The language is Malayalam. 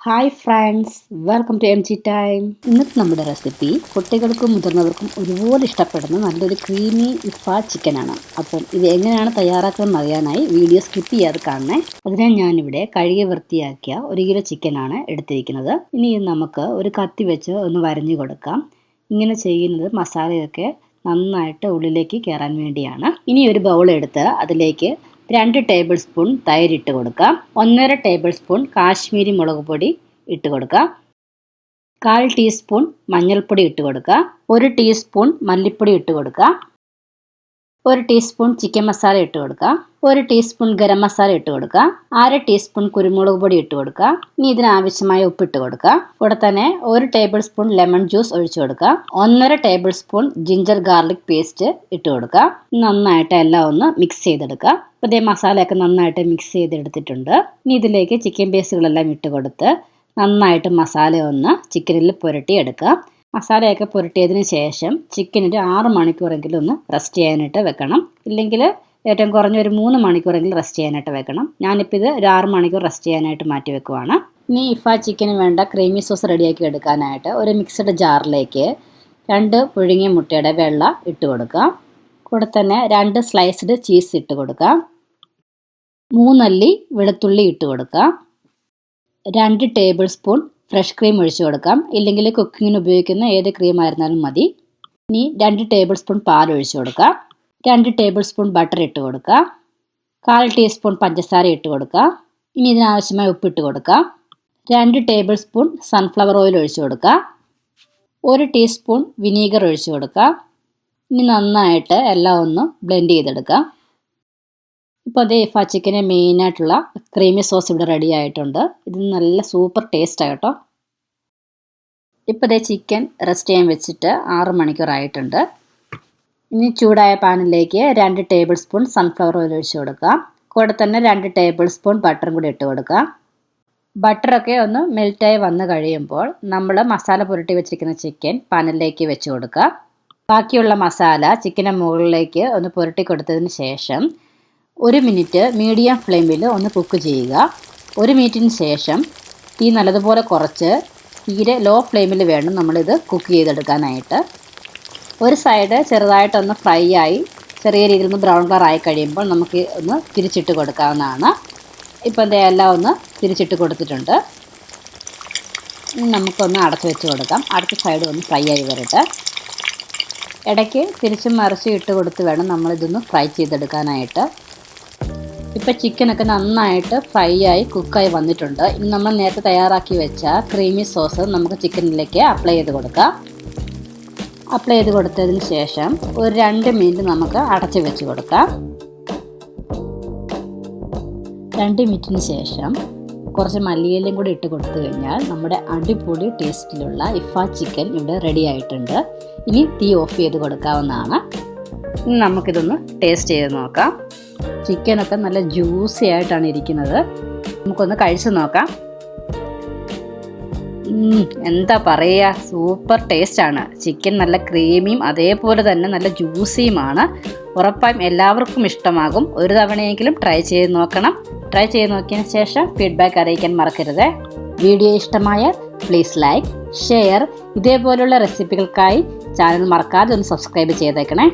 Hi friends, welcome to M G time. ഇന്നത്തെ നമ്മുടെ റെസിപ്പി കുട്ടികൾക്കും മുതിർന്നവർക്കും ഒരുപോലെ ഇഷ്ടപ്പെടുന്ന നല്ലൊരു ക്രീമി ഇഫ ചിക്കനാണ്. അപ്പം ഇത് എങ്ങനെയാണ് തയ്യാറാക്കുന്നതെന്ന് അറിയാനായി വീഡിയോ സ്കിപ്പ് ചെയ്യാതെ കാണണേ. അതിനായി ഞാനിവിടെ കഴുകി വൃത്തിയാക്കിയ 1 കിലോ ചിക്കനാണ് എടുത്തിരിക്കുന്നത്. ഇനി നമുക്ക് ഒരു കത്തി വെച്ച് ഒന്ന് വരഞ്ഞു കൊടുക്കാം. ഇങ്ങനെ ചെയ്യുന്നത് മസാലയൊക്കെ നന്നായിട്ട് ഉള്ളിലേക്ക് കയറാൻ വേണ്ടിയാണ്. ഇനി ഒരു ബൗൾ എടുത്ത് അതിലേക്ക് 2 ടേബിൾ സ്പൂൺ തൈര് ഇട്ട് കൊടുക്കാം. 1.5 ടേബിൾ സ്പൂൺ കാശ്മീരി മുളക് പൊടി ഇട്ട് കൊടുക്കാം. 1/4 ടീസ്പൂൺ മഞ്ഞൾപ്പൊടി ഇട്ട് കൊടുക്കാം. 1 ടീസ്പൂൺ മല്ലിപ്പൊടി ഇട്ട് കൊടുക്കാം. 1 ടീസ്പൂൺ ചിക്കൻ മസാല ഇട്ട് കൊടുക്കാം. 1 ടീസ്പൂൺ ഗരം മസാല ഇട്ട് കൊടുക്കാം. 1/2 ടീസ്പൂൺ കുരുമുളക് പൊടി ഇട്ട് കൊടുക്കാം. ഇനി ഇതിനാവശ്യമായ ഉപ്പ് ഇട്ട് കൊടുക്കാം. കൂടെ തന്നെ 1 ടേബിൾ സ്പൂൺ ലെമൺ ജ്യൂസ് ഒഴിച്ചു കൊടുക്കാം. 1.5 table spoon ginger garlic paste ഇട്ട് കൊടുക്കാം. നന്നായിട്ട് എല്ലാം ഒന്ന് മിക്സ് ചെയ്തെടുക്കാം. അപ്പോൾ ഇതേ മസാലയൊക്കെ നന്നായിട്ട് മിക്സ് ചെയ്തെടുത്തിട്ടുണ്ട്. ഇനി ഇതിലേക്ക് ചിക്കൻ പീസുകളെല്ലാം ഇട്ട് കൊടുത്ത് നന്നായിട്ട് മസാല ഒന്ന് ചിക്കനിൽ പുരട്ടിയെടുക്കാം. മസാലയൊക്കെ പുരട്ടിയതിന് ശേഷം ചിക്കനൊരു 6 മണിക്കൂറെങ്കിലും ഒന്ന് റെസ്റ്റ് ചെയ്യാനായിട്ട് വെക്കണം. ഇല്ലെങ്കിൽ ഏറ്റവും കുറഞ്ഞ ഒരു 3 മണിക്കൂറെങ്കിലും റെസ്റ്റ് ചെയ്യാനായിട്ട് വെക്കണം. ഞാനിപ്പോൾ ഇത് ഒരു 6 മണിക്കൂർ റെസ്റ്റ് ചെയ്യാനായിട്ട് മാറ്റി വെക്കുവാണ്. ഇനി ഇഫ ചിക്കന് വേണ്ട ക്രീമി സോസ് റെഡിയാക്കി എടുക്കാനായിട്ട് ഒരു മിക്സഡ് ജാറിലേക്ക് 2 പുഴുങ്ങിയ മുട്ടയുടെ വെള്ള ഇട്ട് കൊടുക്കാം. കൂടെ തന്നെ 2 സ്ലൈസ്ഡ് ചീസ് ഇട്ട് കൊടുക്കാം. 3 അല്ലി വെളുത്തുള്ളി ഇട്ട് കൊടുക്കാം. 2 ടേബിൾ സ്പൂൺ ഫ്രഷ് ക്രീം ഒഴിച്ചു കൊടുക്കാം. ഇല്ലെങ്കിൽ കുക്കിങ്ങിന് ഉപയോഗിക്കുന്ന ഏത് ക്രീം ആയിരുന്നാലും മതി. ഇനി 2 ടേബിൾ സ്പൂൺ പാൽ ഒഴിച്ചു കൊടുക്കാം. 2 ടേബിൾ സ്പൂൺ ബട്ടർ ഇട്ട് കൊടുക്കാം. 1/4 ടീസ്പൂൺ പഞ്ചസാര ഇട്ട് കൊടുക്കാം. ഇനി ഇതിനാവശ്യമായ ഉപ്പ് ഇട്ട് കൊടുക്കാം. 2 ടേബിൾ സ്പൂൺ സൺഫ്ലവർ ഓയിൽ ഒഴിച്ചു കൊടുക്കാം. 1 ടീസ്പൂൺ വിനീഗർ ഒഴിച്ചു കൊടുക്കാം. ഇനി നന്നായിട്ട് എല്ലാം ഒന്ന് ബ്ലെൻഡ് ചെയ്തെടുക്കാം. ഇപ്പോൾ അതേ ഇഫ ചിക്കന് മെയിനായിട്ടുള്ള ക്രീമി സോസ് ഇവിടെ റെഡി ആയിട്ടുണ്ട്. ഇത് നല്ല സൂപ്പർ ടേസ്റ്റാണ് കേട്ടോ. ഇപ്പോൾ അതേ ചിക്കൻ റെസ്റ്റ് ചെയ്യാൻ വെച്ചിട്ട് 6 മണിക്കൂർ ആയിട്ടുണ്ട്. ഇനി ചൂടായ പാനിലേക്ക് 2 ടേബിൾ സ്പൂൺ സൺഫ്ലവർ ഓയിൽ ഒഴിച്ച് കൊടുക്കാം. കൂടെ തന്നെ 2 ടേബിൾ സ്പൂൺ ബട്ടറും കൂടി ഇട്ട് കൊടുക്കാം. ബട്ടറൊക്കെ ഒന്ന് മെൽറ്റായി വന്ന് കഴിയുമ്പോൾ നമ്മൾ മസാല പുരട്ടി വെച്ചിരിക്കുന്ന ചിക്കൻ പാനിലേക്ക് വെച്ച് കൊടുക്കുക. ബാക്കിയുള്ള മസാല ചിക്കൻ്റെ മുകളിലേക്ക് ഒന്ന് പുരട്ടി കൊടുത്തതിന് ശേഷം 1 മിനിറ്റ് മീഡിയം ഫ്ലെയിമിൽ ഒന്ന് കുക്ക് ചെയ്യുക. 1 മിനിറ്റിന് ശേഷം തീ നല്ലതുപോലെ കുറച്ച് തീരെ ലോ ഫ്ലെയിമിൽ വേണം നമ്മളിത് കുക്ക് ചെയ്തെടുക്കാനായിട്ട്. ഒരു സൈഡ് ചെറുതായിട്ടൊന്ന് ഫ്രൈ ആയി ചെറിയ രീതിയിൽ ഒന്ന് ബ്രൗൺ കളർ ആയി കഴിയുമ്പോൾ നമുക്ക് ഒന്ന് തിരിച്ചിട്ട് കൊടുക്കാവുന്നതാണ്. ഇപ്പോൾ എല്ലാം ഒന്ന് തിരിച്ചിട്ട് കൊടുത്തിട്ടുണ്ട്. ഇനി നമുക്കൊന്ന് അടച്ച് വെച്ച് കൊടുക്കാം. അടുത്ത സൈഡ് ഒന്ന് ഫ്രൈ ആയി വരട്ടെ. ഇടയ്ക്ക് തിരിച്ചും മറിച്ചും ഇട്ട് കൊടുത്ത് വേണം നമ്മളിതൊന്ന് ഫ്രൈ ചെയ്തെടുക്കാനായിട്ട്. ഇപ്പോൾ ചിക്കനൊക്കെ നന്നായിട്ട് ഫ്രൈ ആയി കുക്കായി വന്നിട്ടുണ്ട്. ഇനി നമ്മൾ നേരത്തെ തയ്യാറാക്കി വെച്ച ക്രീമി സോസ് നമുക്ക് ചിക്കനിലേക്ക് അപ്ലൈ ചെയ്ത് കൊടുക്കാം. അപ്ലൈ ചെയ്ത് കൊടുത്തതിന് ശേഷം ഒരു 2 മിനിറ്റ് നമുക്ക് അടച്ച് വെച്ച് കൊടുക്കാം. 2 മിനിറ്റിന് ശേഷം കുറച്ച് മല്ലിയിലയും കൂടി ഇട്ട് കൊടുത്തു കഴിഞ്ഞാൽ നമ്മുടെ അടിപൊളി ടേസ്റ്റിലുള്ള ഇഫ ചിക്കൻ ഇവിടെ റെഡി ആയിട്ടുണ്ട്. ഇനി തീ ഓഫ് ചെയ്ത് കൊടുക്കാവുന്നതാണ്. ഇനി നമുക്കിതൊന്ന് ടേസ്റ്റ് ചെയ്ത് നോക്കാം. ചിക്കനൊക്കെ നല്ല ജ്യൂസി ആയിട്ടാണ് ഇരിക്കുന്നത്. നമുക്കൊന്ന് കഴിച്ച് നോക്കാം. എന്താ പറയുക, സൂപ്പർ ടേസ്റ്റാണ്. ചിക്കൻ നല്ല ക്രീമിയും അതേപോലെ തന്നെ നല്ല ജ്യൂസിയുമാണ്. ഉറപ്പായും എല്ലാവർക്കും ഇഷ്ടമാകും. ഒരു തവണയെങ്കിലും ട്രൈ ചെയ്ത് നോക്കണം. ട്രൈ ചെയ്ത് നോക്കിയതിന് ശേഷം ഫീഡ്ബാക്ക് അറിയിക്കാൻ മറക്കരുത്. വീഡിയോ ഇഷ്ടമായാൽ പ്ലീസ് ലൈക്ക്, ഷെയർ. ഇതേപോലുള്ള റെസിപ്പികൾക്കായി ചാനൽ മറക്കാതെ ഒന്ന് സബ്സ്ക്രൈബ് ചെയ്തേക്കണേ.